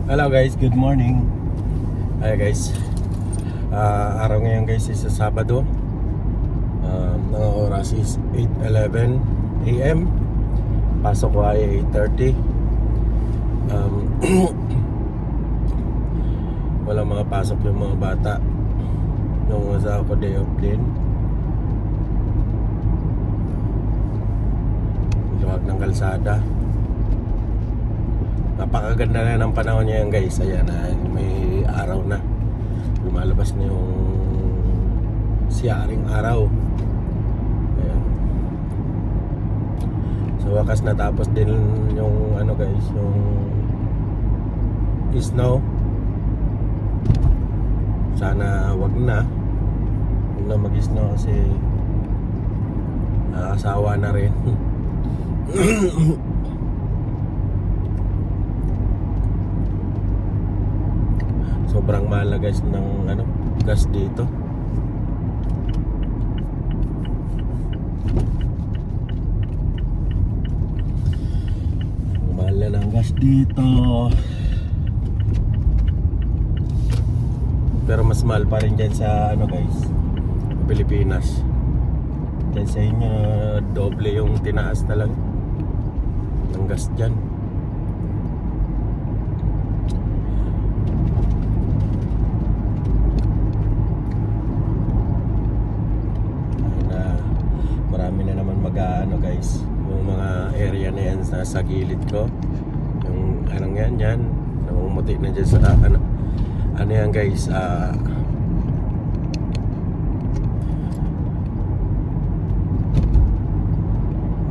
Hello guys, good morning. Hi guys. Araw ngayon guys is sa Sabado. Ang oras is 8:11 AM. Pasok ko ay 8:30. Walang mga pasok yung mga bata. Nung sa ako day off din. Luwag ng kalsada. Napakaganda na ng panahon niya guys. Ayan na, may araw na. Lumalabas na yung siyaring araw. Ayan. So wakas natapos din yung ano guys, yung snow. Sana wag na mag-snow kasi nakakasawa na rin. Sobrang mahal na guys ng gas dito. Mahal na ng gas dito. Pero mas mahal pa rin dyan sa guys, Pilipinas. Dyan sa inyo doble yung tinaas talaga ng gas dyan. Marami na naman guys, yung mga area na yan sa gilid ko, yung yan namumuti na dyan sa yan guys,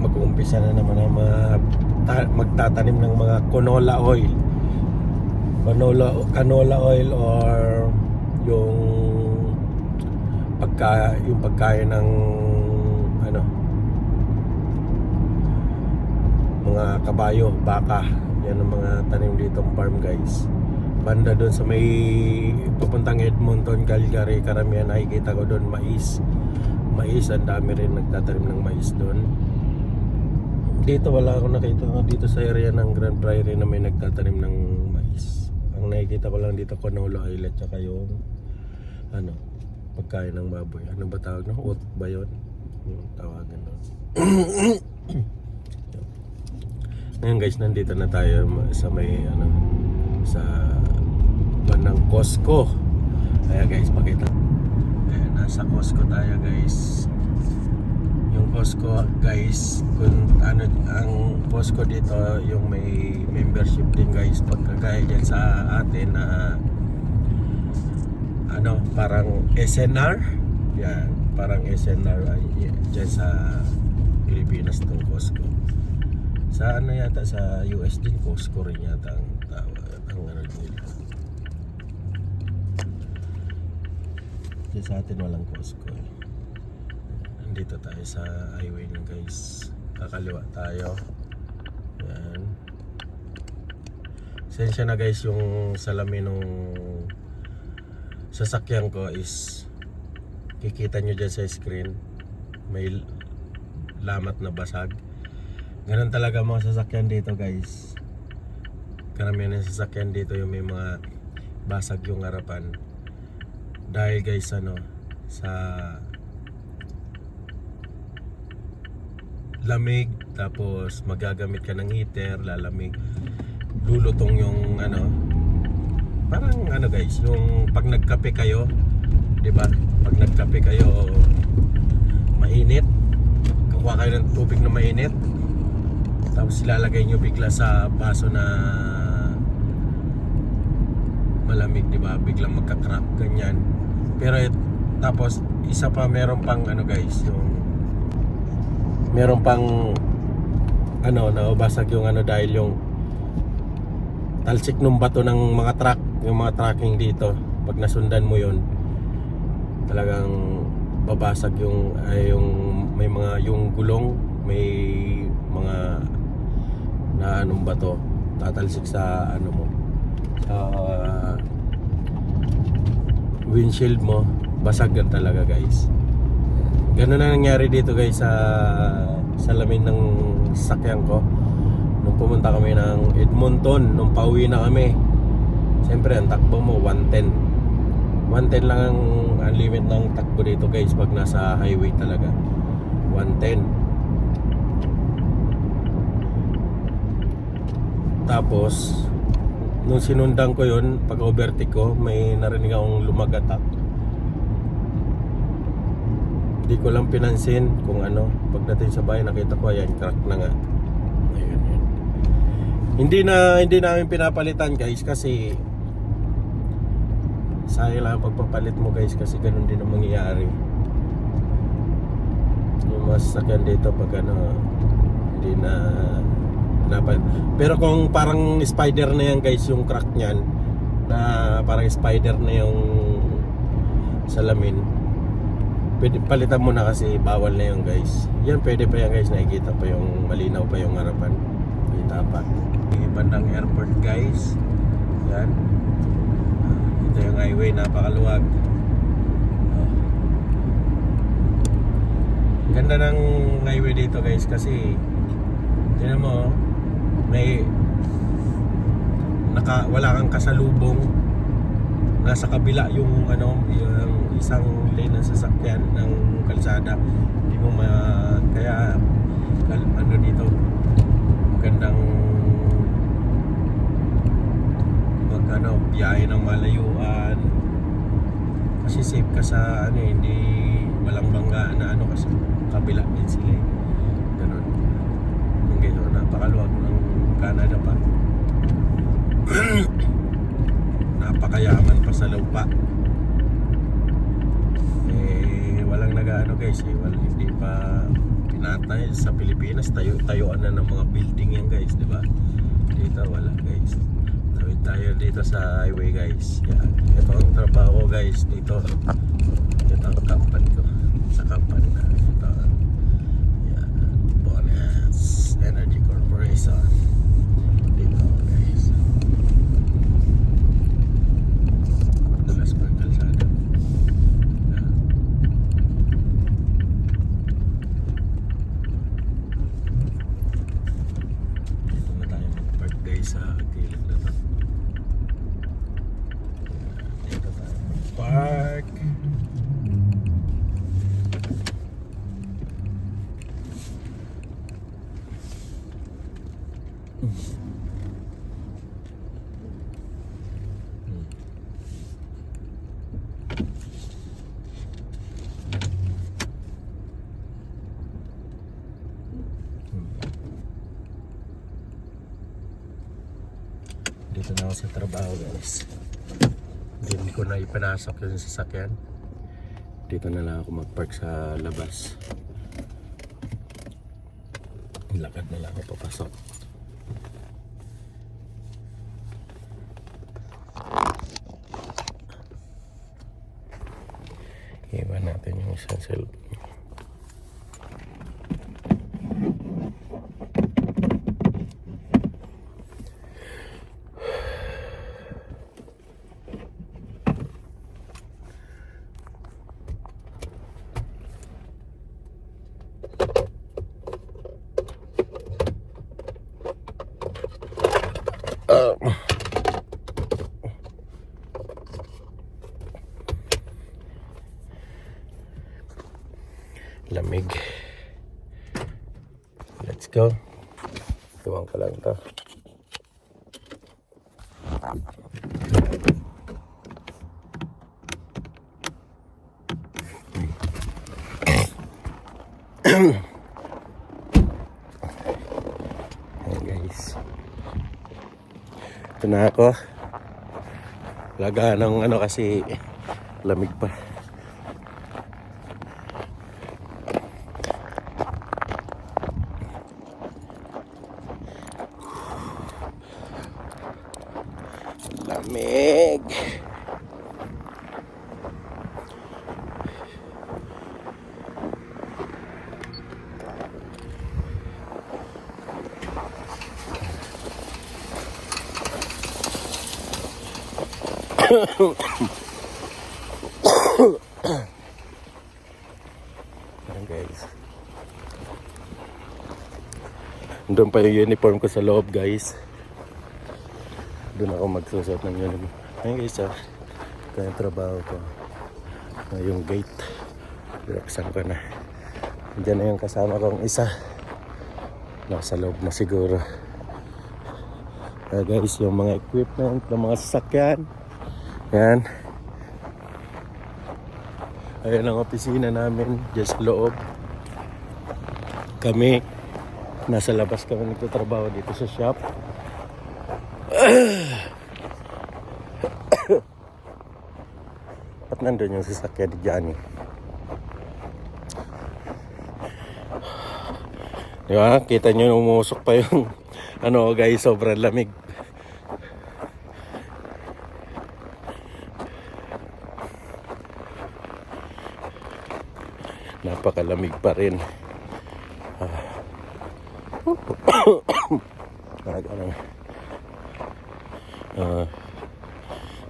mag-uumpisa na naman ang magtatanim ng mga canola oil or yung pagkain ng mga kabayo, baka. Yan ang mga tanim ditong farm guys. Banda doon sa may papuntang Edmonton, Calgary, karamihan nakikita ko doon mais. Ang dami rin nagtatanim ng mais doon. Dito wala akong nakita dito sa area ng Grand Prairie na may nagtatanim ng mais. Ang nakikita ko lang dito canola oil at saka yung pagkain ng baboy. Ano ba tawag no? Oat ba yun? Yung tawagan no? Ngayon guys, nandito na tayo sa may sa bandang Costco. Ayan guys, pakita. Ayan, nasa Costco tayo guys. Yung Costco guys, kung ang Costco dito, yung may membership din guys. Pagkagaya dyan sa atin na parang SNR. Yan, parang SNR dyan sa Pilipinas tong Costco. Sa yata sa US din, Costco rin yata ang tawag nila. Kasi sa atin walang Costco. Nandito tayo sa highway na guys. Kakaliwa tayo. Yan. Sensya na guys yung salamin ng sasakyan ko is kikita nyo dyan sa screen. May lamat na basag. Ganun talaga mga sasakyan dito guys. Karamihan ng sasakyan dito yung may mga basag yung harapan. Dahil guys sa lamig, tapos magagamit ka ng heater, lalamig, lulutong yung parang guys, yung pag nagkape kayo, 'di ba? Pag nagkape kayo mainit, kukuha kayo ng tubig na mainit. Tapos ilalagay nyo bigla sa baso na malamig, di ba? Biglang magka-crack ganyan. Pero tapos isa pa, meron pang guys, yung meron pang nabasag yung dahil yung talsik ng bato ng mga truck, yung mga trucking dito. Pag nasundan mo yon, talagang babasag yung may mga yung gulong, may mga na bato tatalsik sa mo sa windshield mo, basag yan talaga guys. Ganun na nangyari dito guys sa salamin ng sasakyan ko nung pumunta kami ng Edmonton, nung pauwi na kami. Siyempre ang takbo mo 110. 110 lang ang limit ng takbo dito guys pag nasa highway talaga. 110. Tapos nung sinundan ko yun, pag overtake ko, may narinig akong lumagatak. Hindi ko lang pinansin kung ano. Pagdating sa bahay, nakita ko, ayan, crack na nga. Ayun, yun. Hindi namin pinapalitan guys kasi sayang lang pagpapalit mo guys kasi ganun din ang mangyayari. Yung masasakyan dito pag ano, hindi na dapat. Pero kung parang spider na yan guys, yung crack niyan na parang spider na yung salamin, pwede palitan mo na kasi bawal na yung guys. Yan pwede pa yan guys, nakikita pa yung malinaw pa yung harapan. Kita pa. Bandang airport guys. Yan. Ito yung highway, napakaluwag. Ganda ng highway dito guys kasi tingnan mo, may wala kang kasalubong, nasa kabila yung ano, yung isang lane ng sasakyan ng kalsada. Hindi mo kaya ano dito magandang ano, biyahe ng malayuan kasi safe ka sa ano, hindi walang bangga na ano kasi kabila din sila eh. Ganun. Yung ganyan, napakaluwag ng Canada pa. Napakayaman pa sa lupa. Walang nag-ano guys eh, hindi pa pinatay sa Pilipinas. Tayuan na ng mga building yan guys, di ba? Dito wala guys. Tawid tayo dito sa highway guys. Yan. Ito ang trabaho guys dito. Ito ang company ko. Sa company na ito. Yan. Bonus Energy Corporation. Dito guys. Dalas pa ang kalsada. Yan. Dito na tayo mag-park guys sa gilid na to. Dito tayo mag-park. Dito na ako sa trabaho guys. Hindi ko na ipinasok yung sasakyan. Dito na lang ako mag-park sa labas. Lakad na lang ako papasok. Iwan natin yung isang cellphone. Lamig. Let's go. Tuwang ka lang to. Hey guys. Ito na ako. Laga ng ano kasi lamig pa. Lamig. Ayan guys. Doon pa yung uniform ko sa loob guys. Doon ako magsusot ng uniform. Ayun guys, kaya yung trabaho ko. Yung gate. Binuksan ko na. Diyan na yung kasama kong isa. Nasa loob na siguro. Kaya guys, yung mga equipment, ng mga sasakyan. Yan. Ayan ang opisina namin. Just loob. Kami, nasa labas kami nagtatrabaho dito sa shop. At nandun yung sasakyan ni Johnny. Diba? Kita nyo umusok pa yung ano guys, sobrang lamig. Napakalamig pa rin.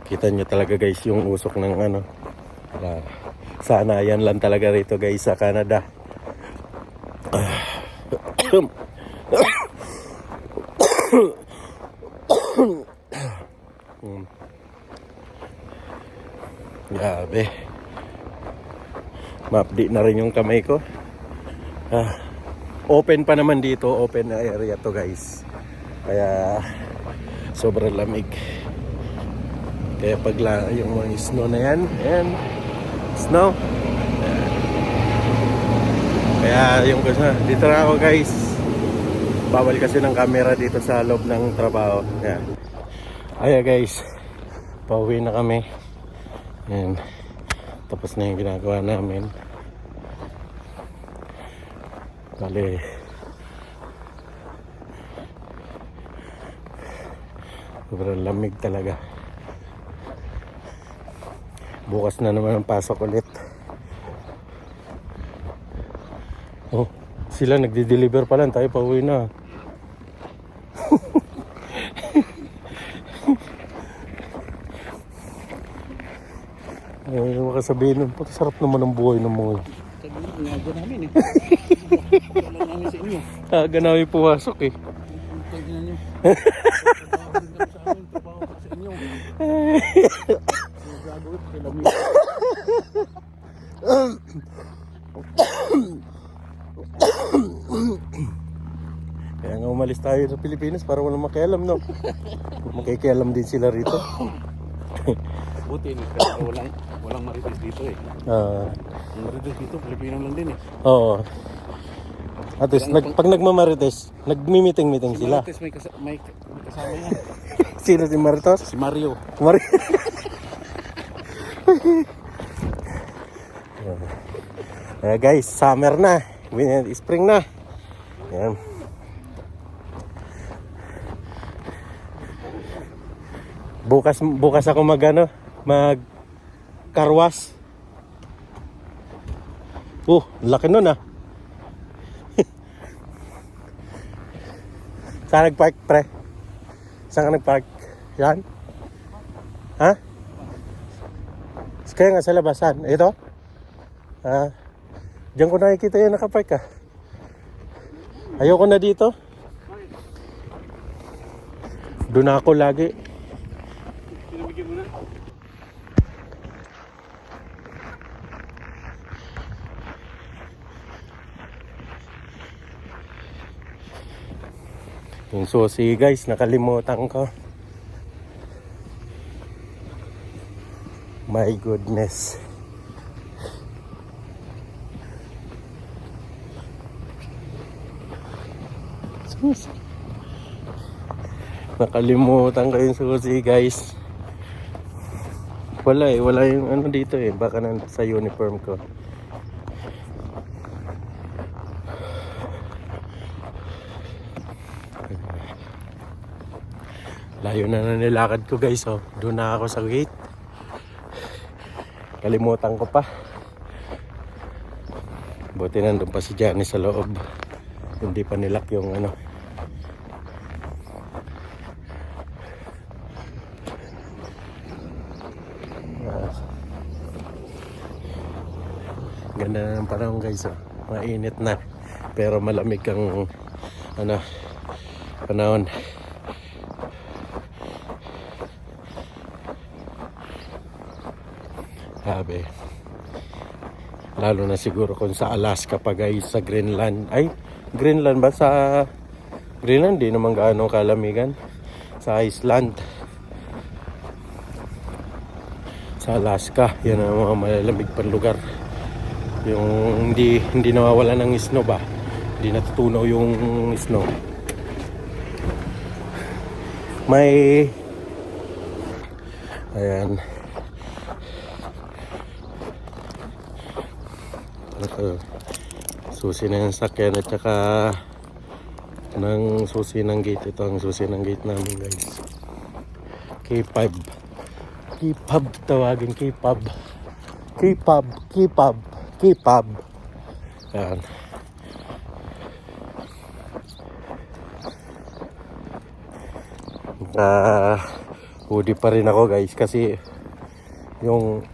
Kita nyo talaga guys yung usok ng ano. Sana yan lang talaga rito guys sa Canada. Grabe. Ma-update na rin yung kamay ko. Open pa naman dito, open na area to guys. Kaya sobrang lamig. Kaya pagla yung mga snow na yan, ayan, snow. Ayan. Kaya yung gusto, dito na ako guys. Bawal kasi ng camera dito sa loob ng trabaho. Ayan. Ayan guys, pauwi na kami. Ayan. Tapos na yung ginagawa namin. Bale, sobrang lamig talaga. Bukas na naman ang pasok ulit. Oh, sila nagdi-deliver pa lang, tayo pauwi na. Ay, makasabihin nun, sarap naman ang buhay ng mga. Aga namin eh. Wala namin sa inyo. Aga namin pumasok eh. Tignan nyo. Trabaho ko sa inyo. Gagawin ko sila mito. Kaya nga umalis tayo sa Pilipinas para walang makialam, no? Makikialam din sila rito. Buti kasi walang marites dito eh. Ang marites dito, Pilipino lang din eh. Oo. At least, pag nagmamarites, nagmi-meeting-meeting sila. Marites may kasama yan. Sino si Maritos? Si Mario. Guys, summer na. Spring na. Ayan. Bukas ako mag karwas. Laki nun ah. Saan nagpark pre? Saan ka nagpark? Yan? Ha? Kaya nga sa labasan. Ito? Diyan ko nakikita yung nakapark ka. Ayoko na dito. Doon ako lagi. Pinabigyan mo na? Yung susi guys, nakalimutan ko. My goodness. Susi. Nakalimutan ko yung susi guys. Wala yung ano dito eh. Baka sa uniform ko. Layo na nilakad ko guys, oh. Doon na ako sa gate. Kalimutan ko pa. Buti nandun pa si Johnny sa loob. Hindi pa nilak yung ano. Ganda na ng panahon guys, oh. Mainit na. Pero malamig ang ano, panahon. Sabi. Lalo na siguro kung sa Alaska pa guys, sa Greenland. Ay, Greenland ba? Sa Greenland, di naman gaano kalamigan. Sa Iceland. Sa Alaska, yan ang mga malalamig pang lugar. Yung hindi nawawala ng snow ba? Hindi natutunaw yung snow. May ayan. Ito, susi na yung sakyan at saka ng susi ng gate. Ito ang susi ng gate namin guys. K5 tawagin. K5 ayan. Hoodie pa rin ako guys kasi yung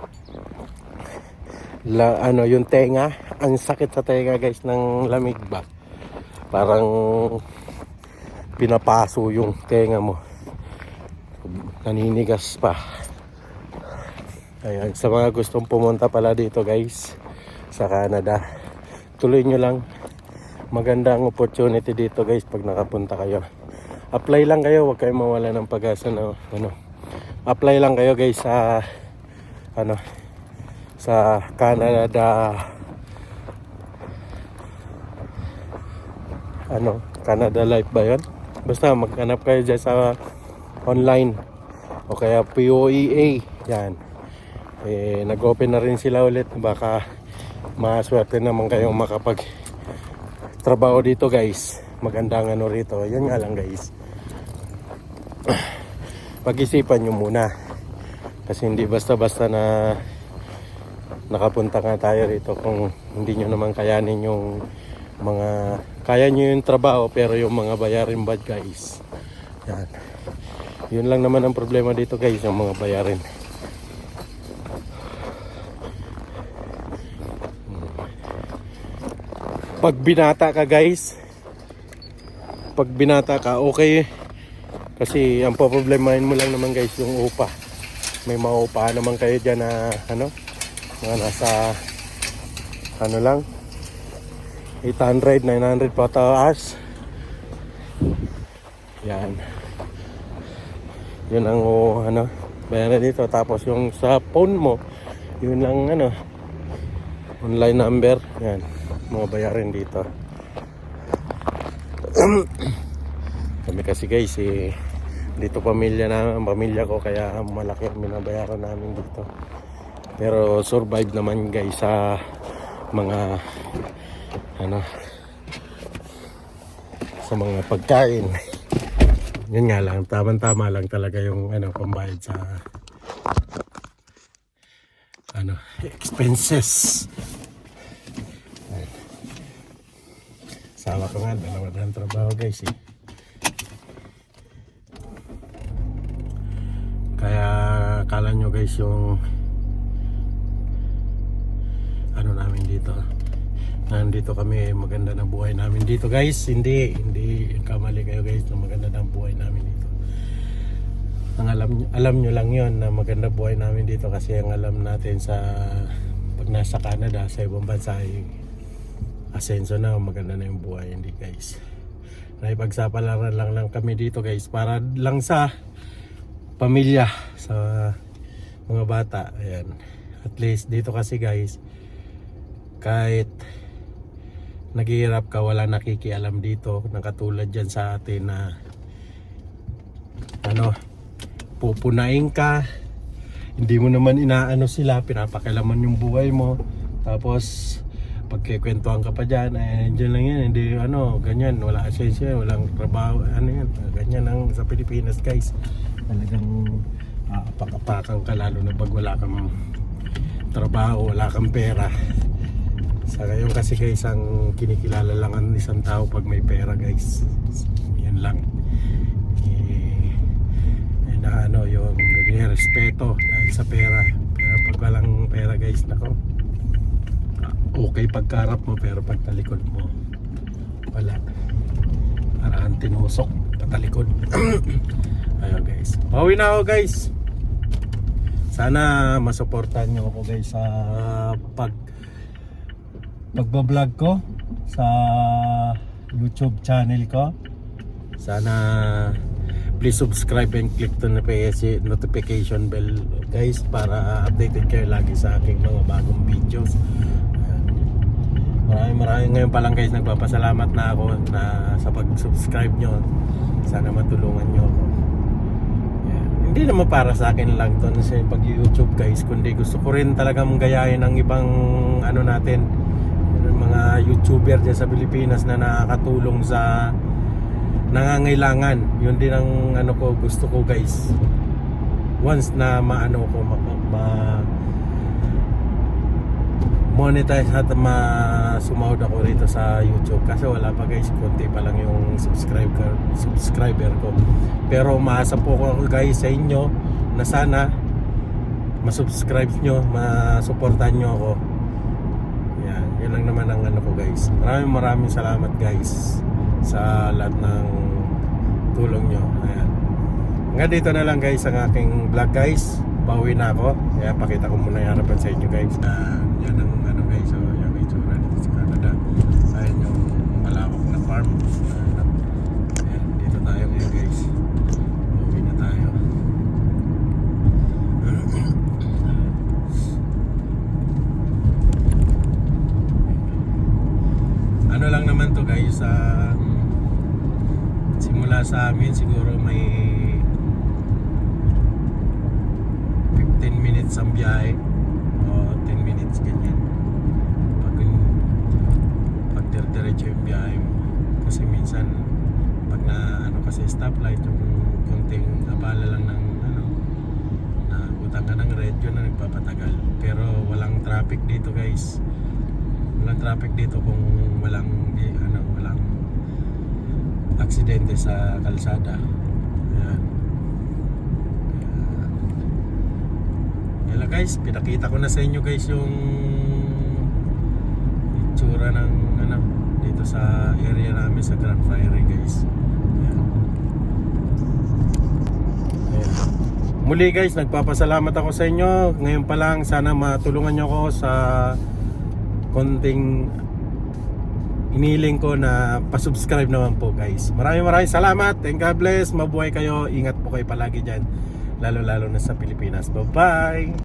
yung tenga, ang sakit sa tenga guys ng lamig ba. Parang pinapaso yung tenga mo. Naninigas pa. Ayan, sa mga gustong pumunta pala dito guys sa Canada, tuloy nyo lang. Magandang opportunity dito guys pag nakapunta kayo. Apply lang kayo, huwag kayong mawala ng pag-asa na apply lang kayo guys sa sa Canada Canada Life ba yun? Basta maghanap kayo dyan sa online o kaya POEA yan. Nag-open na rin sila ulit, baka maswerte naman kayong makapag trabaho dito guys. Magandang rito, yan nga lang guys, pag-isipan nyo muna kasi hindi basta-basta na nakapunta nga tayo rito kung hindi nyo naman kayanin yung mga kaya nyo yung trabaho pero yung mga bayarin bad guys. Yan. Yun lang naman ang problema dito guys, yung mga bayarin. Pag binata ka guys, okay kasi ang problemahin mo lang naman guys yung upa. May maupa naman kayo dyan na mga nasa lang 800, 900 pataas. Yan. Yun ang bayaran dito. Tapos yung sa phone mo, yun lang online number. Yan, mga bayarin dito. Kami kasi guys dito pamilya ko, kaya malaki ang binabayaran namin dito. Pero survive naman guys sa mga sa mga pagkain. Yun nga lang, tama lang talaga yung pambayad sa expenses. Sama ko nga, dalawa ng trabaho guys Kaya kala nyo guys yung namin dito, nandito kami, maganda na buhay namin dito guys. Hindi kamali kayo guys na maganda na buhay namin dito. Ang alam nyo lang yon na maganda buhay namin dito kasi ang alam natin sa pag nasa Canada, sa ibang bansa ay asenso na, maganda na yung buhay. Hindi guys, naipagsapalan lang kami dito guys para lang sa pamilya, sa mga bata. Ayan, at least dito kasi guys, kahit naghihirap ka, wala nakikialam dito, nakatulad dyan sa atin na pupunain ka, hindi mo naman inaano sila, pinapakilaman yung buhay mo, tapos pagkikwentuhan ka pa dyan, dyan lang yan, hindi ganyan, wala asensya, walang trabaho, yan, ganyan ang sa Pilipinas guys. Talagang apak-apakan ka, lalo na pag wala kang trabaho, wala kang pera. Sa ngayon kasi guys, ang kinikilala lang ang isang tao pag may pera guys. Yan lang. Yung respeto dahil sa pera. Pero pag walang pera guys, nako, okay pagkarap mo, pero pag talikod mo, wala. Parang tinusok patalikod. Ayun guys, pauwi na ako guys. Sana masuportahan nyo ako guys sa pagbablog ko sa YouTube channel ko. Sana please subscribe and click the notification bell guys para updated kayo lagi sa aking mga bagong videos. Maraming ngayon pa lang guys, nagpapasalamat na ako na sa pag-subscribe nyo. Sana matulungan nyo ako. Hindi naman para sa akin lang to sa pag-YouTube guys, kundi gusto ko rin talagang gayahin ang ibang ano natin, mga YouTuber dyan sa Pilipinas na nakakatulong sa nangangailangan. Yun din ang ano ko, gusto ko guys. Once na maano ko monetize at sumahod ako rito sa YouTube, kasi wala pa guys, konti pa lang yung subscriber ko. Pero umaasa po ako guys sa inyo na sana masubscribe nyo, masuportahan nyo ako. Yan, yun lang naman ang ano ko guys. Maraming salamat guys sa lahat ng tulong nyo. Ayan. Nga dito na lang guys ang aking vlog guys. Pauwi na ako, kaya pakita ko muna yung harapan sa inyo guys. Yan ang ano guys, so yan may tsura dito sa Canada. Ayan yung malawak na farm. Ayan, dito tayo ngayon guys. Pauwi na tayo. Ano lang naman to guys, simula sa amin siguro may 15 minutes ang biyahe o 10 minutes ganyan pag diretso yung biyahe mo, kasi minsan pag na ano kasi stoplight, yung konting abala lang ng ano, na utang ka ng red, yun na nagpapatagal. Pero walang traffic dito guys, walang traffic dito kung walang aksidente sa kalsada. Ayan. Yan lang guys, pinakita ko na sa inyo guys yung itsura ng ano dito sa area namin sa Grand Prairie guys. Ayan. Ayan. Muli guys, nagpapasalamat ako sa inyo. Ngayon pa lang, sana matulungan nyo ako sa konting iniling ko na pasubscribe naman po guys. Maraming salamat and God bless. Mabuhay kayo, ingat po kayo palagi dyan, lalo na sa Pilipinas. Bye bye.